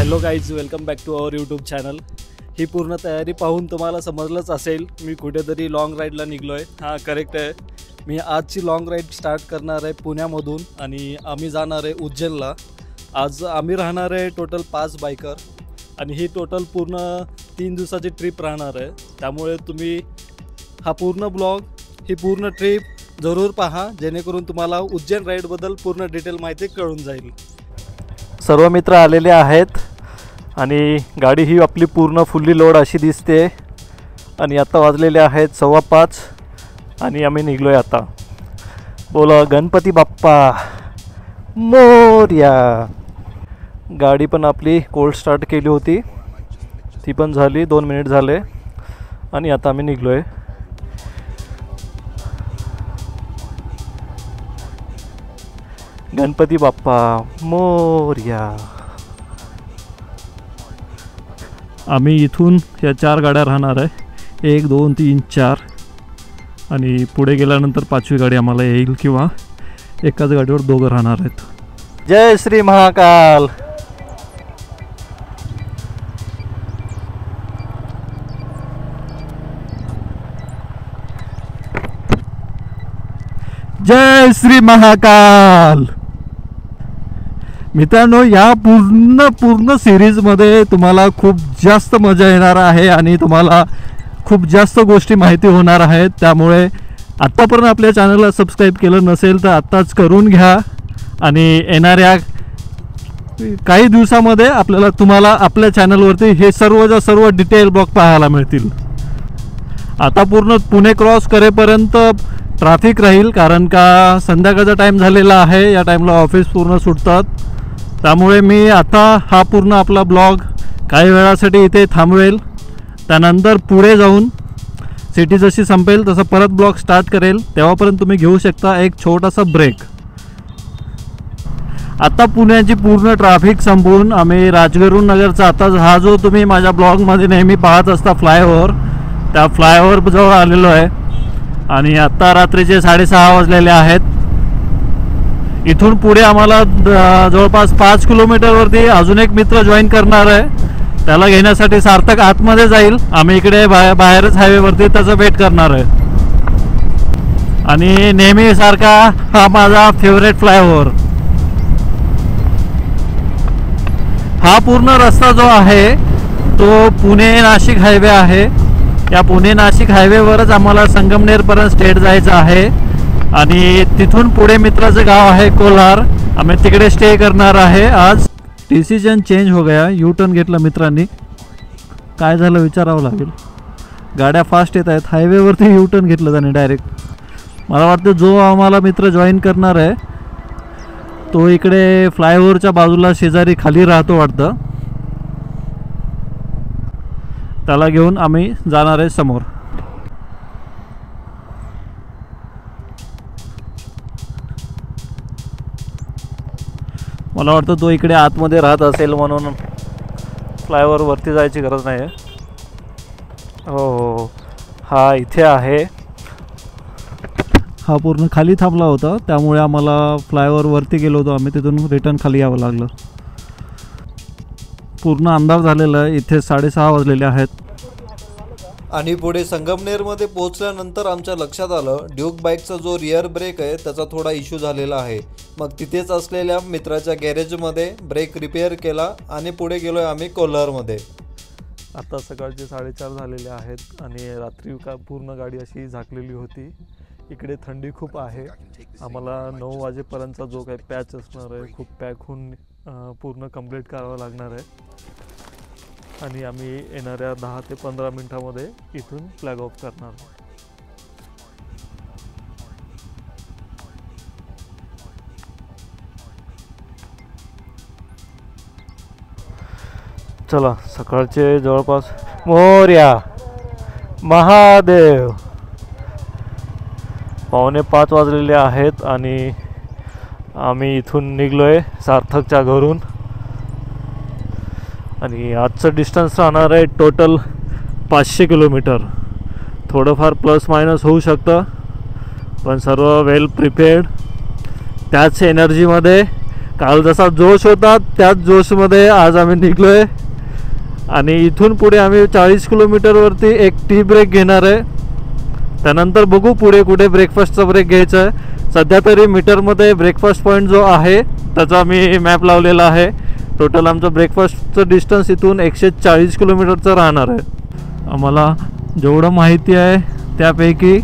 Hello guys, welcome back to our YouTube channel. ही पूर्ण तयारी पाहून तुम्हाला समजलंच असेल मी कुठेतरी लॉंग राईडला निघलो आहे। हां, करेक्ट आहे। मी आजची लॉंग राईड स्टार्ट करणार आहे पुण्यामधून आणि आम्ही जाणार आहे उज्जैनला। आज आम्ही राहणार आहे टोटल 5 बायकर आणि ही टोटल पूर्ण 3 दिवसाची ट्रिप राहणार आहे। त्यामुळे तुम्ही हा पूर्ण ब्लॉग, ही पूर्ण ट्रिप जरूर पहा, जेणेकरून तुम्हाला उज्जैन राईडबद्दल पूर्ण डिटेल माहिती कळून जाईल। सर्व मित्र आलेले आहेत आणि गाडी ही आपली पूर्ण फुल्ली लोड अशी दिसते आणि आता वाजलेले आहेत 5:15 आणि आम्ही निघलो आहे आता। बोला गणपती बाप्पा मोरया। गाडी पण आपली कोल्ड स्टार्ट केली होती, ती पण झाली, 2 मिनिट झाले आणि आता आम्ही निघलो आहे। गणपती बाप्पा मोरया। आम्ही इथून या 4 गाड्या राहणार आहे, 1 2 3 4 आणि पुढे गेल्यानंतर 5वी गाडी आम्हाला येईल किंवा एकाच गाडीवर 2 राहणार आहेत। जय श्री महाकाल। जय श्री महाकाल। मित्रांनो, या पूर्ण सिरीजमध्ये तुम्हाला खूप जास्त मजा येणार आहे आणि तुम्हाला खूप जास्त गोष्टी माहिती होणार आहेत। त्यामुळे आत्तापर्यंत आपल्या चॅनलला सबस्क्राईब केलं नसेल तर आत्ताच करून घ्या आणि येणाऱ्या काही दिवसामध्ये तुम्हाला आपल्या चॅनलवरती हे सर्व डिटेल ब्लॉग पाहायला मिळतील। आता पूर्ण पुणे क्रॉस करेपर्यंत ट्रॅफिक राहील, कारण का संध्याकाळचा टाईम झालेला आहे, या टाईमला ऑफिस पूर्ण सुटतात। त्यामुळे मी आता हा पूर्ण आपला ब्लॉग काही वेळासाठी इथे थांबवेल, त्यानंतर पुढे जाऊन सिटी जशी संपेल तसं परत ब्लॉग स्टार्ट करेल, तेव्हापर्यंत तुम्ही घेऊ शकता एक छोटासा ब्रेक। आता पुण्याची पूर्ण ट्रॅफिक संपवून आम्ही राजगुरू नगरचा, आता हा जो तुम्ही माझ्या ब्लॉगमध्ये नेहमी पाहत असता फ्लायओव्हर, त्या फ्लायओव्हर जवळ आलेलो आहे आणि आत्ता रात्रीचे 6:30 वाजलेले आहेत। इथून पुढे आम्हाला जवळपास 5 किलोमीटरवरती अजून एक मित्र जॉईन करणार आहे, त्याला घेण्यासाठी सार्थक आतमध्ये जाईल। आम्ही इकडे बाहेरच हायवेवरती त्याचा वेट करणार आहे आणि नेहमी सारखा हा माझा फेवरेट फ्लायओव्हर। हा पूर्ण रस्ता जो आहे तो पुणे नाशिक हायवे आहे। या पुणे नाशिक हायवेवरच आम्हाला संगमनेरपर्यंत स्टेट जायचं आहे आणि तिथून पुढे मित्राचं गाव आहे कोलार, आम्ही तिकडे स्टे करणार आहे। आज डिसिजन चेंज हो गया, यू टर्न घेतला मित्रांनी। काय झालं विचारावं लागेल, गाड्या फास्ट येत आहेत, हायवेवरती यू टर्न घेतलं त्याने डायरेक्ट। मला वाटतं जो आम्हाला मित्र जॉईन करणार आहे तो इकडे फ्लायओव्हरच्या बाजूला शेजारी खाली राहतो वाटतं, त्याला घेऊन आम्ही जाणार आहे समोर। मला वाटतं तो इकडे आतमध्ये राहत असेल म्हणून फ्लायओव्हर वरती जायची गरज नाही आहे। हो, हा इथे आहे। हा पूर्ण खाली थांबला होता, त्यामुळे आम्हाला फ्लायओव्हर वरती गेलो होतो आम्ही, तिथून रिटर्न खाली यावं लागलं। पूर्ण अंधार झालेला आहे, इथे 6:30 वाजलेले आहेत आणि पुढे संगमनेरमध्ये पोहोचल्यानंतर आमच्या लक्षात आलं ड्यूक बाईकचा जो रिअर ब्रेक आहे त्याचा थोडा इश्यू झालेला आहे। मग तिथेच असलेल्या मित्राच्या गॅरेजमध्ये ब्रेक रिपेअर केला आणि पुढे गेलो आहे आम्ही कोल्हारमध्ये। आता सकाळचे 4:30 झालेले आहेत आणि रात्री पूर्ण गाडी अशी झाकलेली होती। इकडे थंडी खूप आहे, आम्हाला 9 वाजेपर्यंतचा जो काही पॅच असणार आहे खूप पॅक होऊन पूर्ण कंप्लीट करावं लागणार आहे आणि आम्ही येणाऱ्या 10 ते 15 मिनिटांमध्ये इथून फ्लॅग ऑफ करणार। चला, सकाळचे जवळपास मोरया महादेव 4:45 वाजलेले आहेत आणि आम्ही इथून निघलो आहे सार्थकच्या घरून आणि आजचं डिस्टन्स राहणार आहे टोटल 500 किलोमीटर। थोडंफार प्लस मायनस होऊ शकतं, पण सर्व वेल प्रिपेअर्ड, त्याच एनर्जीमध्ये काल जसा जोश होता त्याच जोशमध्ये आज आम्ही निघलोय आणि इथून पुढे आम्ही 40 किलोमीटरवरती एक टी ब्रेक घेणार आहे. त्यानंतर बघू पुढे कुठे ब्रेकफास्टचा ब्रेक घ्यायचा आहे. सध्या तरी मीटरमध्ये ब्रेकफास्ट पॉईंट जो आहे त्याचा मी मॅप लावलेला आहे. टोटल आमचं ब्रेकफास्टचं डिस्टन्स इथून 140 किलोमीटरचं राहणार आहे. आम्हाला जेवढं माहिती आहे त्यापैकी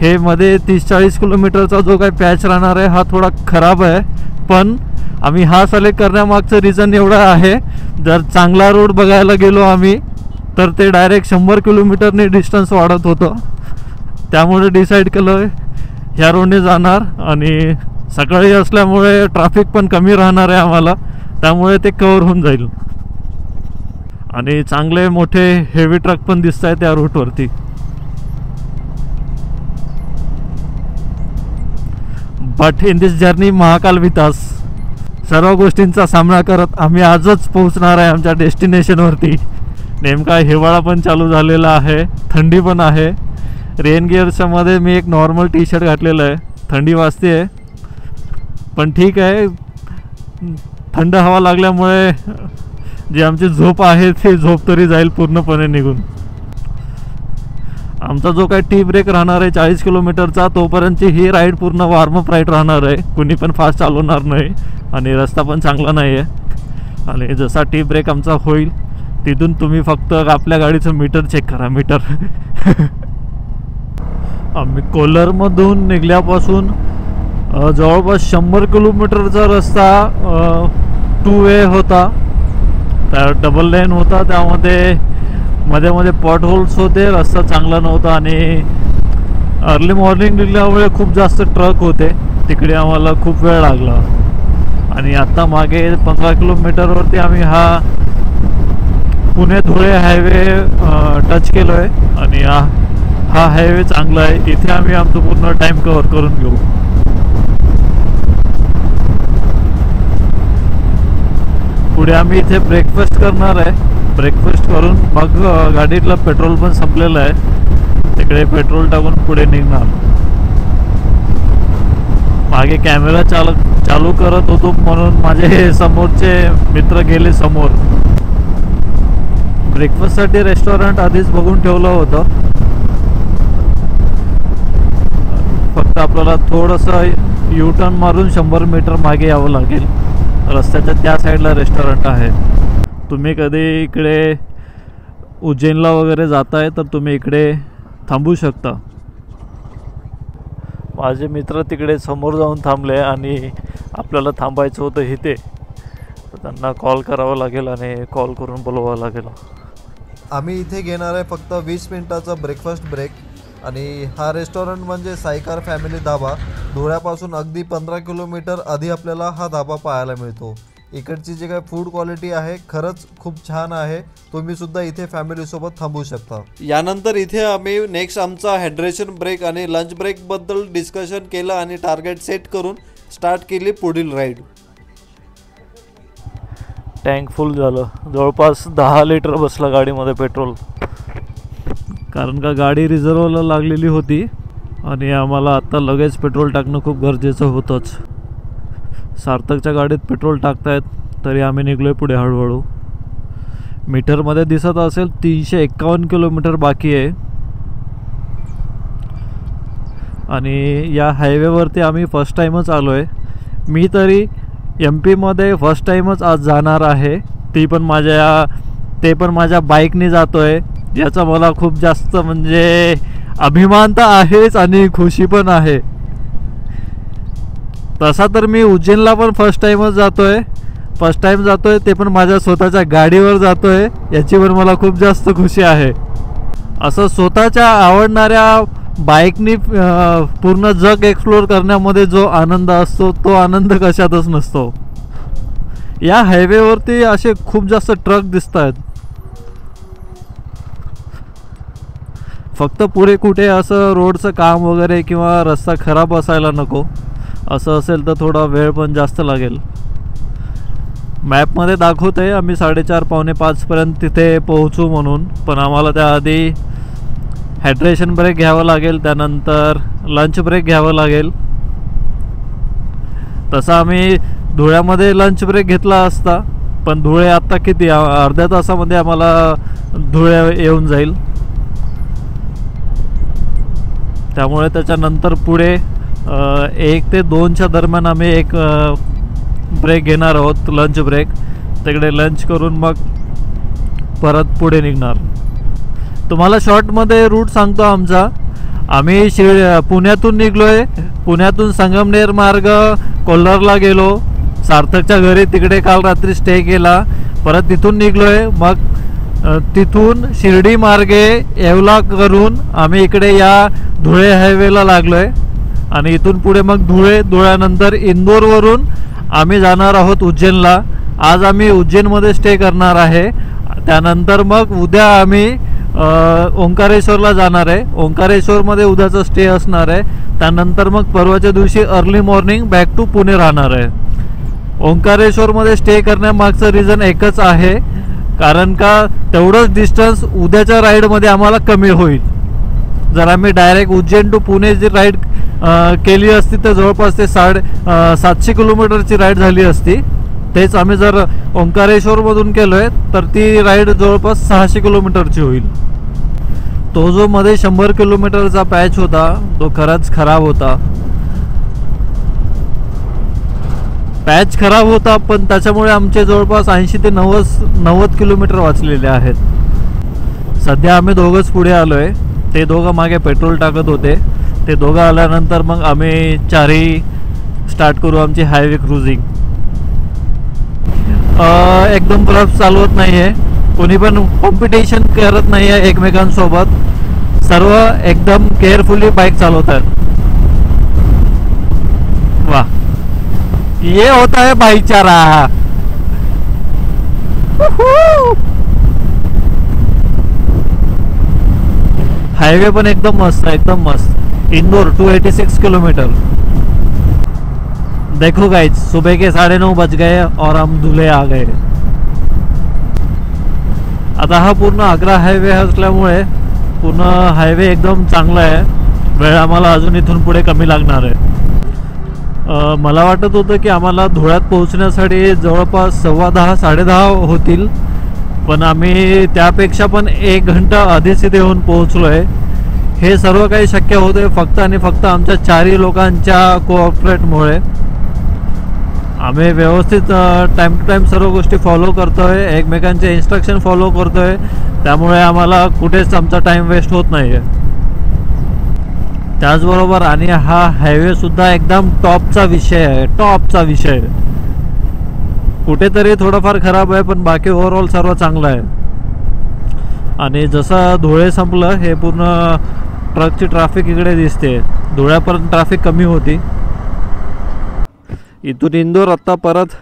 हे मध्ये 30-40 किलोमीटरचा जो काही पॅच राहणार आहे हा थोडा खराब आहे. पण आम्ही हा सिलेक्ट करण्यामागचं रिझन एवढं आहे, जर चांगला रोड बघायला गेलो आम्ही तर ते डायरेक्ट 100 किलोमीटरने डिस्टन्स वाढत होतं. त्यामुळे डिसाईड केलं ह्या रोडने जाणार आणि सकाळी असल्यामुळे ट्रॅफिक पण कमी राहणार आहे आम्हाला, त्यामुळे ते कव्हर होऊन जाईल. आणि चांगले मोठे हेवी ट्रक पण दिसत आहेत त्या रूटवरती. But in this journey Mahakal विकास सर्व गोष्टींचा सामना करत आम्ही आजच पोहोचणार आहे आमच्या डेस्टिनेशनवरती. नेमका हिवाळा पण चालू झालेला आहे, थंडी पण आहे. रेन गिअर्सच्या मध्ये मी एक नॉर्मल टी शर्ट घातलेलं आहे. थंडी वाजते आहे पण ठीक आहे, थंड हवा लागल्यामुळे जी आमची झोप आहे ती झोप तरी जाईल पूर्णपणे निघून. आमचा जो काही टी ब्रेक राहणार आहे 40 किलोमीटरचा, तोपर्यंतची ही राईड पूर्ण वॉर्मअप राईड राहणार आहे. कुणी पण फास्ट चालवणार नाही आणि रस्ता पण चांगला नाही आहे. आणि जसा टी ब्रेक आमचा होईल तिथून तुम्ही फक्त आपल्या गाडीचं मीटर चेक करा, मीटर. आम्ही कोलारमधून निघल्यापासून जवळपास 100 किलोमीटरचा रस्ता 2 वे होता. त्या डबल लेन होता, त्यामध्ये मध्ये मध्ये पॉट होल्स होते, रस्ता चांगला नव्हता आणि अर्ली मॉर्निंग निघल्यामुळे खूप जास्त ट्रक होते. तिकडे आम्हाला खूप वेळ लागला. आणि आत्ता मागे 15 किलोमीटरवरती आम्ही हा पुणे धुळे हायवे टच केलो आहे आणि हा हायवे चांगला आहे. इथे आम्ही आमचं पूर्ण टाईम कव्हर करून घेऊ. पुढे आम्ही इथे ब्रेकफास्ट करणार आहे. ब्रेकफास्ट करून मग गाडीतलं पेट्रोल पण संपलेलं आहे, तिकडे पेट्रोल टाकून पुढे निघणार. मागे कॅमेरा चालू करत होतो म्हणून माझे समोरचे मित्र गेले समोर. ब्रेकफास्टसाठी रेस्टॉरंट आधीच बघून ठेवलं होतं, फक्त आपल्याला थोडंसं यू टर्न मारून 100 मीटर मागे यावं लागेल. रस्त्याच्या त्या साईडला रेस्टॉरंट आहे. तुम्ही कधी इकडे उज्जैनला वगैरे जाताय तर तुम्ही इकडे थांबू शकता. माझे मित्र तिकडे समोर जाऊन थांबले आणि आपल्याला थांबायचं होतं इथे, तर त्यांना कॉल करावा लागेल आणि कॉल करून बोलवावं लागेल. आम्ही इथे घेणार आहे फक्त 20 मिनिटाचा ब्रेकफास्ट ब्रेक. आणि हा रेस्टॉरंट म्हणजे सायकार फॅमिली धाबा. धुळ्यापासून अगदी 15 किलोमीटर आधी आपल्याला हा धाबा पाहायला मिळतो. इकडची जी काही फूड क्वालिटी आहे खरंच खूप छान आहे. तुम्ही सुद्धा इथे फॅमिलीसोबत थांबू शकता. यानंतर इथे आम्ही नेक्स्ट आमचा हायड्रेशन ब्रेक आणि लंच ब्रेकबद्दल डिस्कशन केलं आणि टार्गेट सेट करून स्टार्ट केली पुढील राईड. टँक फुल झालं, जवळपास 10 लिटर बसला गाडीमध्ये पेट्रोल, कारण का गाडी रिझर्वला लागलेली होती आणि आम्हाला आत्ता लगेच पेट्रोल टाकणं खूप गरजेचं होतंच. सार्थकच्या गाडीत पेट्रोल टाकतायत तरी आम्ही निघलोय पुढे हळूहळू. मीटरमध्ये दिसत असेल 351 किलोमीटर बाकी आहे. आणि या हायवेवरती आम्ही फर्स्ट टाईमच आलो आहे. मी तरी MP फर्स्ट टाईमच आज जाणार आहे, ते पण माझ्या बाईकने जातो आहे. याचा मला खूप जास्त म्हणजे अभिमान तर आहेच आणि खुशी पण आहे. तसा तर मी उज्जैनला पण फर्स्ट टाईमच जातोय, ते पण माझ्या स्वतःच्या गाडीवर जातोय. याची पण मला खूप जास्त खुशी आहे. असं स्वतःच्या आवडणाऱ्या बाईकनी पूर्ण जग एक्सप्लोर करण्यामध्ये जो आनंद असतो तो आनंद कशातच नसतो. या हायवेवरती असे खूप जास्त ट्रक दिसत आहेत. फक्त पुढे कुठे असं रोडचं काम वगैरे किंवा रस्ता खराब असायला नको. असं असेल तर थोडा वेळ पण जास्त लागेल. मॅपमध्ये दाखवत आहे आम्ही 4:30-4:45 पर्यंत तिथे पोहोचू म्हणून, पण आम्हाला त्याआधी हायड्रेशन ब्रेक घ्यावं लागेल, त्यानंतर लंच ब्रेक घ्यावं लागेल. तसं आम्ही धुळ्यामध्ये लंच ब्रेक घेतला असता, पण धुळे आत्ता किती अर्ध्या तासामध्ये आम्हाला धुळे येऊन जाईल. त्यामुळे त्याच्यानंतर पुढे 1 ते 2च्या दरम्यान आम्ही एक ब्रेक घेणार आहोत, लंच ब्रेक. तिकडे लंच करून मग परत पुढे निघणार. तुम्हाला शॉर्टमध्ये रूट सांगतो आमचा. आम्ही पुण्यातून निघलो आहे. पुण्यातून संगमनेर मार्ग कोल्हारला गेलो, सार्थकच्या घरी तिकडे काल रात्री स्टे केला. परत तिथून निघलो आहे. मग तिथून शिर्डी मार्गे येवला करून आम्ही इकडे या धुळे हायवेला लागलो आहे. आणि इथून पुढे मग धुळ्यानंतर इंदोरवरून आम्ही जाणार आहोत उज्जैनला. आज आम्ही उज्जैनमध्ये स्टे करणार आहे. त्यानंतर मग उद्या आम्ही ओंकारेश्वरला जाणार आहे. ओंकारेश्वरमध्ये उद्याचा स्टे असणार आहे. त्यानंतर मग परवाच्या दिवशी early morning back to Pune राहणार आहे. ओंकारेश्वरमध्ये स्टे करण्यामागचं रिझन एकच आहे, कारण का तेवढंच डिस्टन्स उद्याच्या राईडमध्ये आम्हाला कमी होईल. जर आम्ही डायरेक्ट उज्जैन टू पुणे जी राईड केली असती तर जवळपास ते 750 किलोमीटरची राईड झाली असती. तेच आम्ही जर ओंकारेश्वरमधून केलो आहे तर ती राईड जवळपास 600 किलोमीटरची होईल. तो जो मध्ये 100 किलोमीटरचा पॅच होता तो खरंच खराब होता. पॅच खराब होता, पण त्याच्यामुळे आमचे जवळपास 80 ते 90 किलोमीटर वाचलेले आहेत. सध्या आम्ही दोघंच पुढे आलो आहे. ते दोघं मागे पेट्रोल टाकत होते. ते दोघं आल्यानंतर मग आम्ही चारही स्टार्ट करू आमची हायवे क्रुझिंग. एकदम रफ चालवत नाही आहे, कोणी पण कॉम्पिटिशन करत नाही आहे एकमेकांसोबत. सर्व एकदम केअरफुली बाईक चालवतात. वाह, ये होता है भाईचारा. हाईवे पण एकदम मस्त, एकदम मस्त. इंदौर 286 किलोमीटर. देखो गाइस, सुबह के 9:30 बज गए और हम धुले आ गए. आता हा पूर्ण आग्रा हायवे असल्यामुळे पूर्ण हायवे एकदम चांगला आहे. वेळ आम्हाला अजून इथून पुढे कमी लागणार आहे. मला वाटत होतं की आम्हाला धुळ्यात पोहोचण्यासाठी जवळपास 10:15 10:30 होतील, पण आम्ही त्यापेक्षा पण 1 घंटा आधीच इथे येऊन पोहोचलो आहे. हे सर्व काही शक्य होते फक्त आणि फक्त आमच्या 4 लोकांच्या कोऑपरेटमुळे. आम्ही व्यवस्थित टाइम टू टाइम सर्व गोष्टी फॉलो करतोय, एकमेकांचे इन्स्ट्रक्शन फॉलो करतोय. त्यामुळे आम्हाला कुठेच आमचा टाइम वेस्ट होत नाही आहे. त्याचबरोबर आणि हा हायवे सुद्धा एकदम टॉपचा विषय आहे, टॉपचा विषय. कुठेतरी थोडाफार खराब आहे, पण बाकी ओव्हरऑल सर्व चांगलं आहे. आणि जसं धुळे संपलं हे पूर्ण ट्रकची ट्रॅफिक इकडे दिसते. धुळ्यापर्यंत ट्रॅफिक कमी होती. इथून इंदोर आत्ता परत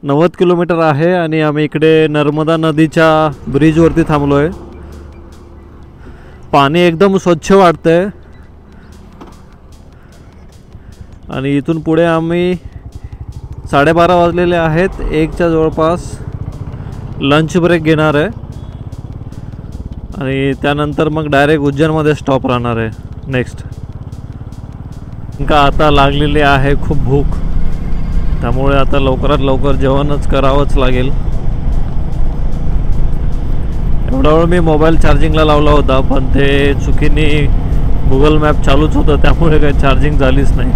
90 किलोमीटर आहे आणि आम्ही इकडे नर्मदा नदीच्या ब्रिजवरती थांबलो आहे. पाणी एकदम स्वच्छ वाटतंय. आणि इथून पुढे आम्ही 12:30 वाजलेले आहेत. 1च्या जवळपास लंच ब्रेक घेणार आहे आणि त्यानंतर मग डायरेक्ट उज्जैनमध्ये स्टॉप राहणार आहे नेक्स्ट. का आता लागलेली आहे खूप भूक, त्यामुळे आता लवकरात लवकर जेवणच करावंच लागेल. एवढा वेळ मी मोबाईल चार्जिंगला लावला होता, पण ते चुकीने गुगल मॅप चालूच होतं, त्यामुळे काही चार्जिंग झालीच नाही.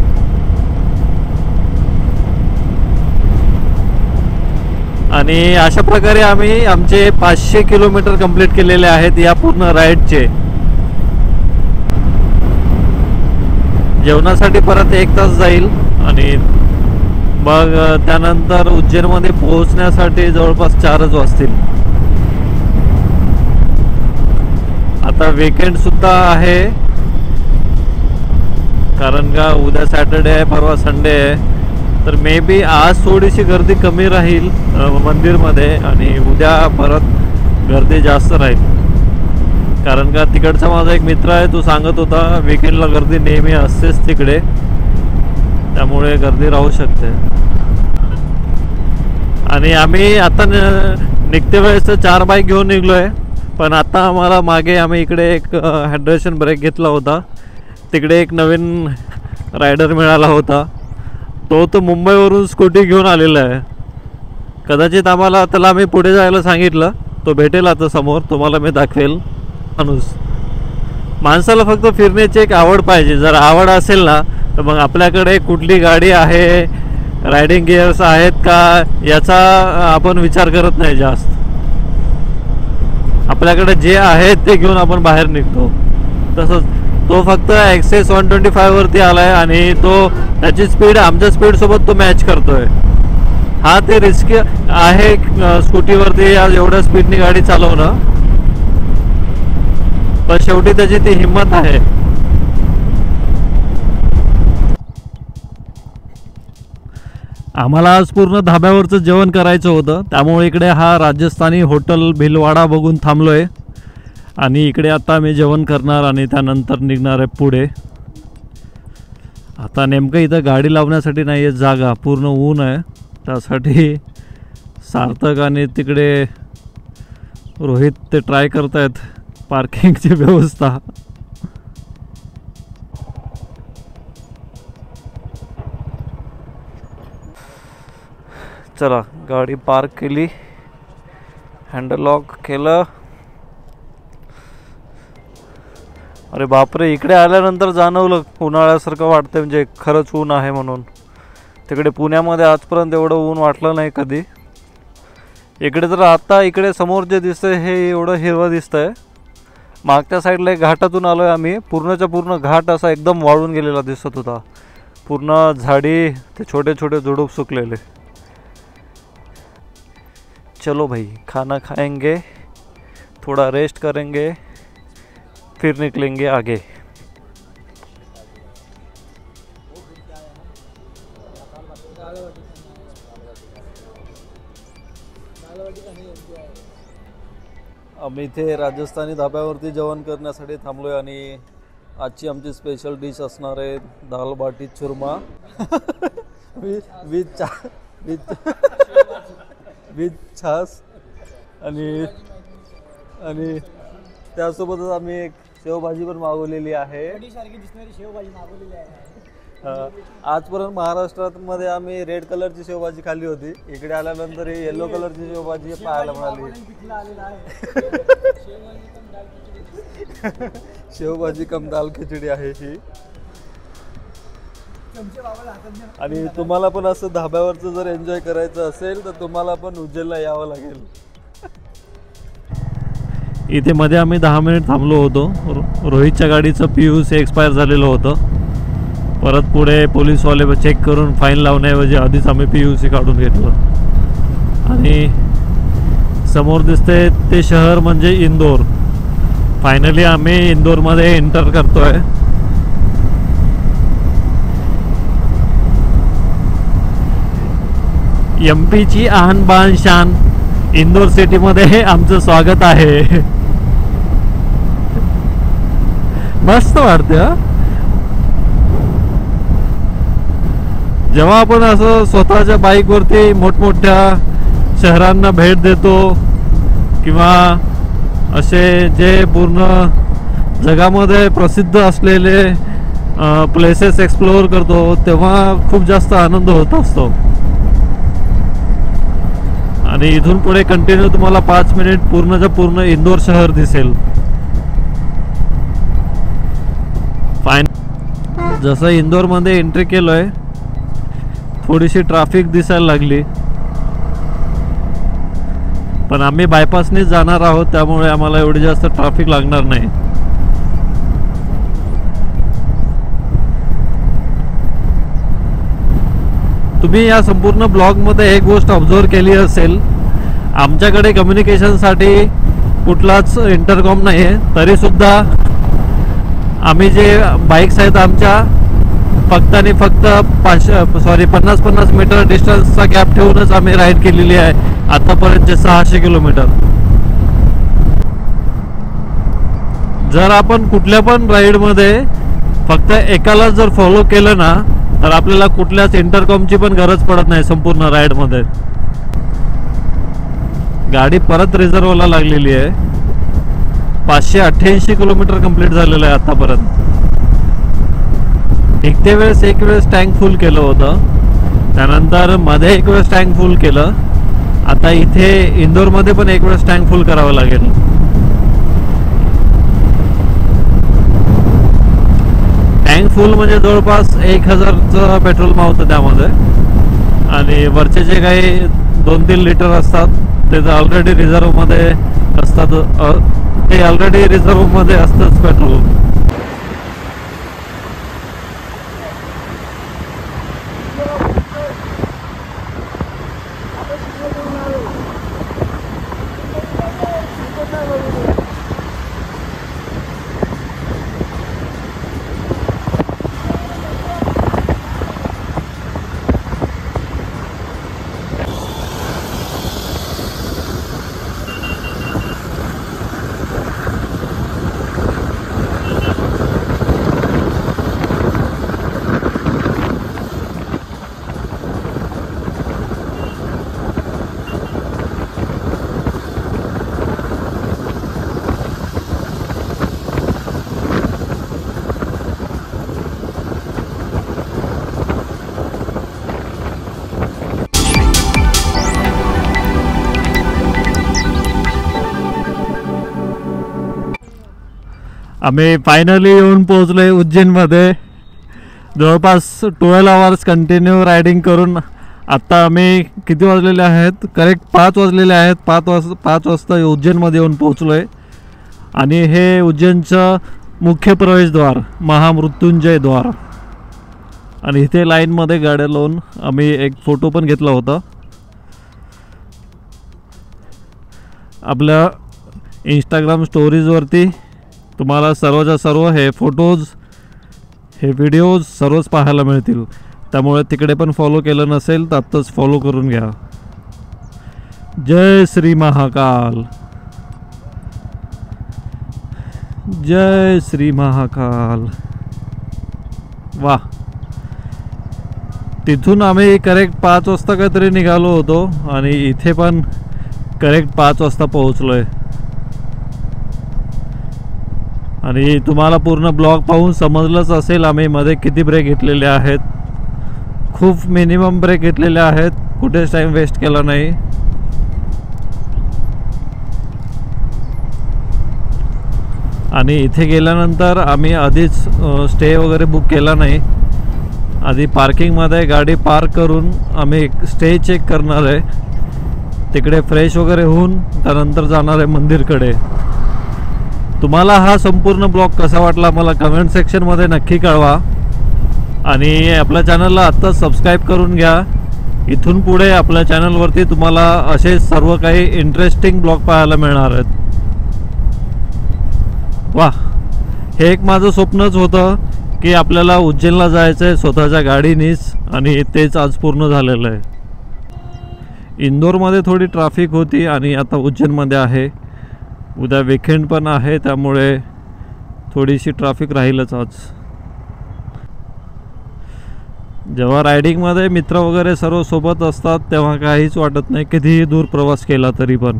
आणि अशा प्रकारे आम्ही आमचे 500 किलोमीटर कंप्लीट केलेले आहेत या पूर्ण राईडचे. जेवणासाठी परत 1 तास जाईल आणि मग त्यानंतर उज्जैनमध्ये पोहोचण्यासाठी जवळपास 4च वाजतील. आता वीकेंड सुद्धा आहे, कारण का उद्या सॅटर्डे आहे, परवा संडे आहे. तर मे बी आज थोडीशी गर्दी कमी राहील मंदिरमध्ये आणि उद्या परत गर्दी जास्त राहील. कारण का तिकडचा माझा एक मित्र आहे, तो सांगत होता वीकेंडला गर्दी नेहमी असतेच तिकडे, त्यामुळे गर्दी राहू शकते. आणि आम्ही आता निघते वेळेस 4 बाईक घेऊन निघलो आहे, पण आता आम्हाला मागे आम्ही इकडे एक हायड्रेशन ब्रेक घेतला होता. तिकडे एक नवीन रायडर मिळाला होता, तो तर मुंबईवरून स्कूटी घेऊन आलेला आहे. कदाचित आम्हाला त्याला मी पुढे जायला सांगितलं, तो भेटेल आता समोर, तुम्हाला मी दाखवेल. माणसाला फक्त फिरण्याची एक आवड पाहिजे. जर आवड असेल ना तर मग आपल्याकडे कुठली गाडी आहे, रायडिंग गिअर्स आहेत का याचा आपण विचार करत नाही जास्त. आपल्याकडे जे आहे ते घेऊन आपण बाहेर निघतो. तसंच तो फक्त एक्सेस 125 वरती आलाय आणि तो त्याची स्पीड आमच्या स्पीड सोबत तो मॅच करतोय. हा ते रिस्क आहे स्कूटीवरती एवढ्या स्पीडनी गाडी चालवणं, पण शेवटी त्याची ती हिंमत आहे. आम्हाला आज पूर्ण धाब्यावरचं जेवण करायचं होतं, त्यामुळे इकडे हा राजस्थानी हॉटेल भिलवाडा बघून थांबलोय आणि इकडे आता मी जेवण करणार आणि त्यानंतर निघणार आहे पुढे. आता नेमकं इथं गाडी लावण्यासाठी नाही आहे जागा, पूर्ण ऊन आहे. त्यासाठी सार्थक आणि तिकडे रोहित ते ट्राय करतायत पार्किंगची व्यवस्था. चला गाडी पार्क केली, हँडल लॉक केलं. अरे बापरे, इकडे आल्यानंतर जाणवलं उन्हाळ्यासारखं वाटतं, म्हणजे खरंच ऊन आहे म्हणून. तिकडे पुण्यामध्ये आजपर्यंत एवढं ऊन वाटलं नाही कधी. इकडे तर आता इकडे समोर जे दिसतंय हे एवढं हिरवं दिसतंय. मागच्या साईडला एक घाटातून आलो आहे आम्ही, पूर्णच्या पूर्ण घाट असा एकदम वाळून गेलेला दिसत होता. पूर्ण झाडी, ते छोटे छोटे झुडूप सुकलेले. चलो भाई, खाना खाएंगे, थोड़ा रेस्ट करेंगे, फिर निकलेंगे आगे. आम्ही इथे राजस्थानी धाब्यावरती जेवण करण्यासाठी थांबलोय आणि आजची आमची स्पेशल डिश असणार आहे दाल बाटी चुरमा विथ छास आणि त्यासोबतच आम्ही एक शेवभाजी पण मागवलेली आहे. आजपर्यंत महाराष्ट्रामध्ये आम्ही रेड कलरची शेवभाजी खाल्ली होती, इकडे आल्यानंतर ही येलो कलरची शेवभाजी पाहायला मिळाली. शेवभाजी कम दाल खिचडी आहे ही. आणि तुम्हाला पण असं धाब्यावरचं जर एन्जॉय करायचं असेल तर तुम्हाला पण उज्जैनला यावं लागेल. इथे मध्ये आम्ही 10 मिनिट थांबलो होतो. रोहितच्या गाडीचं PUC एक्सपायर झालेलं होतं. परत पुढे पोलीसवाले चेक करून फाईन लावण्याऐवजी आधीच आम्ही PUC काढून घेतलं. आणि समोर दिसते ते शहर म्हणजे इंदोर. फायनली आम्ही इंदोरमध्ये एंटर करतोय. MP ची आन बान शान इंदोर सिटीमध्ये आमचं स्वागत आहे. मस्त वाटतं जेव्हा आपण असं स्वतःच्या बाईकवरती मोठमोठ्या शहरांना भेट देतो किंवा असे जे पूर्ण जगामध्ये प्रसिद्ध असलेले प्लेसेस एक्सप्लोअर करतो, तेव्हा खूप जास्त आनंद होत असतो. आणि इथून पुढे कंटिन्यू तुम्हाला 5 मिनिट पूर्णच्या पूर्ण इंदोर शहर दिसेल. जसं इंदोरमध्ये एंट्री केलोय, थोडीशी ट्रॅफिक दिसायला लागली, पण आम्ही बायपासनेच जाणार आहोत, त्यामुळे आम्हाला एवढी जास्त ट्रॅफिक लागणार नाही. तुम्ही या संपूर्ण ब्लॉगमध्ये एक गोष्ट ऑब्झर्व केली असेल, आमच्याकडे कम्युनिकेशनसाठी कुठलाच इंटरकॉम नाही आहे, तरीसुद्धा आम्ही जे बाईक्स आहेत आमच्या फक्त आणि फक्त 50-50 मीटर डिस्टन्सचा गॅप ठेवूनच आम्ही राईड केलेली आहे आतापर्यंतचे 600 किलोमीटर. जर आपण कुठल्या पण राईडमध्ये फक्त एकाला जर फॉलो केलं ना तर आपल्याला कुठल्याच इंटरकॉमची पण गरज पडत नाही संपूर्ण राईडमध्ये. गाडी परत रिझर्वला लागलेली आहे. 588 किलोमीटर कंप्लीट झालेलं आहे आतापर्यंत. निघते वेळेस एक वेळेस टँक फुल केलं होतं, त्यानंतर मध्ये एक वेळेस टँक फुल केलं. आता इथे इंदोरमध्ये पण एक वेळेस टँक फुल करावं लागेल. टँक फुल म्हणजे जवळपास 1000चं पेट्रोल मावतं त्यामध्ये. आणि वरचे जे काही 2-3 लिटर असतात ते तर ऑलरेडी रिझर्वमध्ये असतात. ते ऑलरेडी रिझर्वमध्ये असतंच पेट्रोल. आम्ही फायनली येऊन पोहोचलोय उज्जैनमध्ये. जवळपास 12 आवर्स कंटिन्यू रायडिंग करून आत्ता आम्ही किती वाजलेले आहेत, करेक्ट 5 वाजलेले आहेत. 5 वाजता उज्जैनमध्ये येऊन पोहोचलोय. आणि हे उज्जैनचं मुख्य प्रवेशद्वार, महामृत्युंजय द्वार. आणि इथे लाईनमध्ये गाड्या लावून आम्ही एक फोटो पण घेतला होता. आपल्या इंस्टाग्राम स्टोरीजवरती तुम्हाला सर्वच्या सर्व हे फोटोज, हे व्हिडिओज सर्वच पाहायला मिळतील. त्यामुळे तिकडे पण फॉलो केलं नसेल तर आत्ताच फॉलो करून घ्या. जय श्री महाकाल, जय श्री महाकाल. वा. तिथून आम्ही करेक्ट 5 वाजता काहीतरी निघालो होतो आणि इथे पण करेक्ट 5 वाजता पोहोचलोय. आणि तुम्हाला पूर्ण ब्लॉग पाहून समजलंच असेल आम्ही मध्ये किती ब्रेक घेतलेले आहेत. खूप मिनिमम ब्रेक घेतलेले आहेत, कुठेच टाईम वेस्ट केला नाही. आणि इथे गेल्यानंतर आम्ही आधीच स्टे वगैरे बुक केला नाही. आधी पार्किंगमध्ये गाडी पार्क करून आम्ही स्टे चेक करणार आहे. तिकडे फ्रेश वगैरे होऊन त्यानंतर जाणार आहे मंदिरकडे. तुम्हाला हा संपूर्ण ब्लॉग कसा वाटला मला कमेंट सेक्शनमध्ये नक्की कळवा. आणि आपल्या चॅनलला आत्ताच सबस्क्राईब करून घ्या. इथून पुढे आपल्या चॅनलवरती तुम्हाला असे सर्व काही इंटरेस्टिंग ब्लॉग पाहायला मिळणार आहेत. वा. हे एक माझं स्वप्नच होतं की आपल्याला उज्जैनला जायचं आहे स्वतःच्या गाडीनीच, आणि तेच आज पूर्ण झालेलं आहे. इंदोरमध्ये थोडी ट्रॅफिक होती आणि आता उज्जैनमध्ये आहे. उद्या वीकेंड पण आहे त्यामुळे थोडीशी ट्रॅफिक राहीलच आज. जेव्हा रायडिंगमध्ये मित्र वगैरे सर्व सोबत असतात तेव्हा काहीच वाटत नाही, कितीही दूर प्रवास केला तरी. पण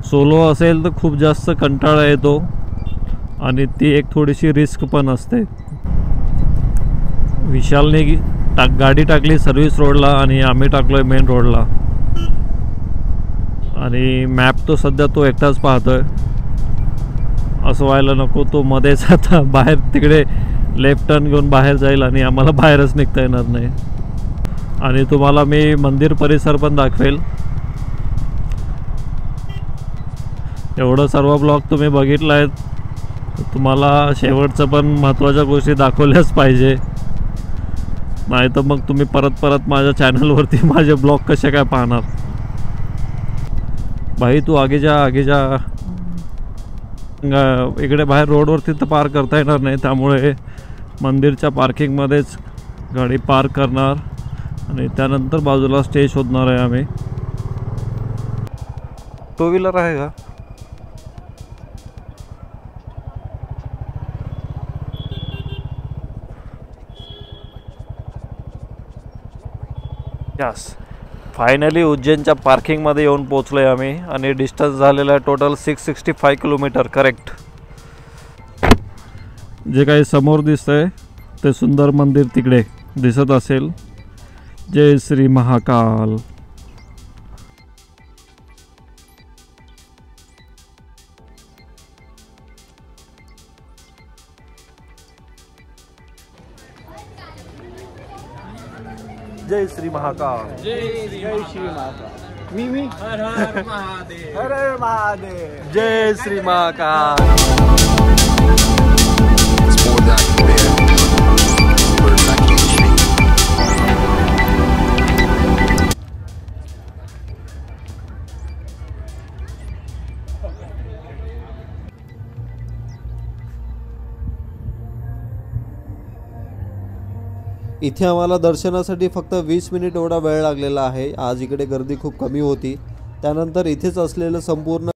सोलो असेल तर खूप जास्त कंटाळा येतो आणि ती एक थोडीशी रिस्क पण असते. विशालने गाडी टाकली सर्व्हिस रोडला आणि आम्ही टाकलोय मेन रोडला. आणि मॅप तो सध्या तो एकटाच पाहतोय. असं व्हायला नको तो मध्येच आता बाहेर तिकडे लेफ्ट टर्न घेऊन बाहेर जाईल आणि आम्हाला बाहेरच निघता येणार नाही. आणि तुम्हाला मी मंदिर परिसर पण दाखवेल. एवढं सर्व ब्लॉग तुम्ही बघितला आहेत, तुम्हाला शेवटचं पण महत्त्वाच्या गोष्टी दाखवल्याच पाहिजे. नाही तर मग तुम्ही परत माझ्या चॅनलवरती माझे ब्लॉग कसे काय पाहणार. भाई तू आगे जा. इकडे बाहेर रोडवरती तर पार्क करता येणार नाही, त्यामुळे मंदिरच्या पार्किंगमध्येच गाडी पार्क करणार आणि त्यानंतर बाजूला स्टे शोधणार आहे आम्ही. 2 व्हीलर आहे का? यस. फायनली उज्जैनच्या पार्किंगमध्ये येऊन पोचलो आहे आम्ही. आणि डिस्टन्स झालेलं आहे टोटल 665 किलोमीटर करेक्ट. जे काही समोर दिसतंय ते सुंदर मंदिर तिकडे दिसत असेल जय श्री महाकाल. जय श्री महाकाल. जय श्री महाकाल. मी हर हर महादेव. हर हर महादेव. जय Shri Mahakal. It's more than I can bear. Words I can't speak. इथे आम्हाला दर्शनासाठी फक्त 20 मिनिट एवढा वेळ लागलेला आहे. आज इकडे गर्दी खूप कमी होती. त्यानंतर इथेच असलेलं संपूर्ण